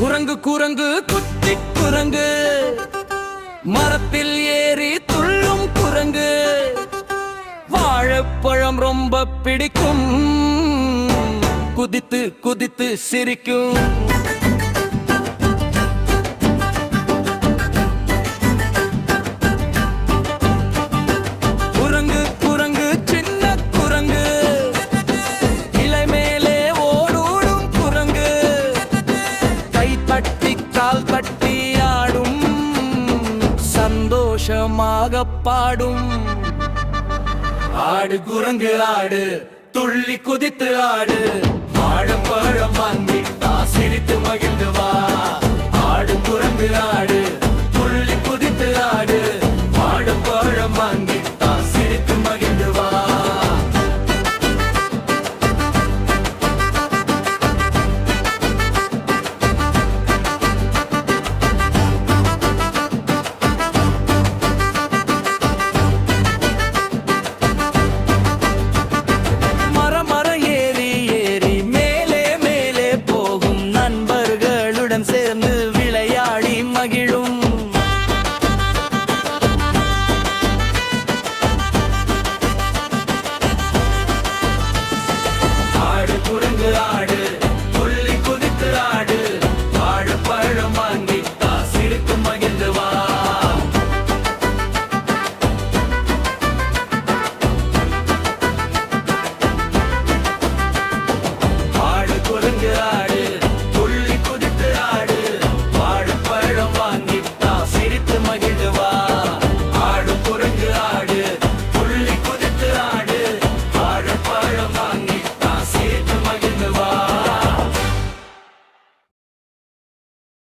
குரங்கு குரங்கு குட்டி குரங்கு, மரத்தில் ஏறி துள்ளும் குரங்கு, வாழைப்பழம் ரொம்ப பிடிக்கும், குதித்து குதித்து சிரிக்கும். குரங்கு குரங்கு சின்ன குரங்கு, இலை மேலே ஓடோடும் குரங்கு, கை தட்டி கால் தட்டி ஆடும், சந்தோஷமாக பாடும். ஆடு குரங்கு ஆடு, துள்ளி குதித்து ஆடு, வாழைப்பழம் வாங்கிட்டா சிரித்து மகிழ்ந்து வா. ஆடு குரங்கு ஆடு, துள்ளி குதித்து ஆடு.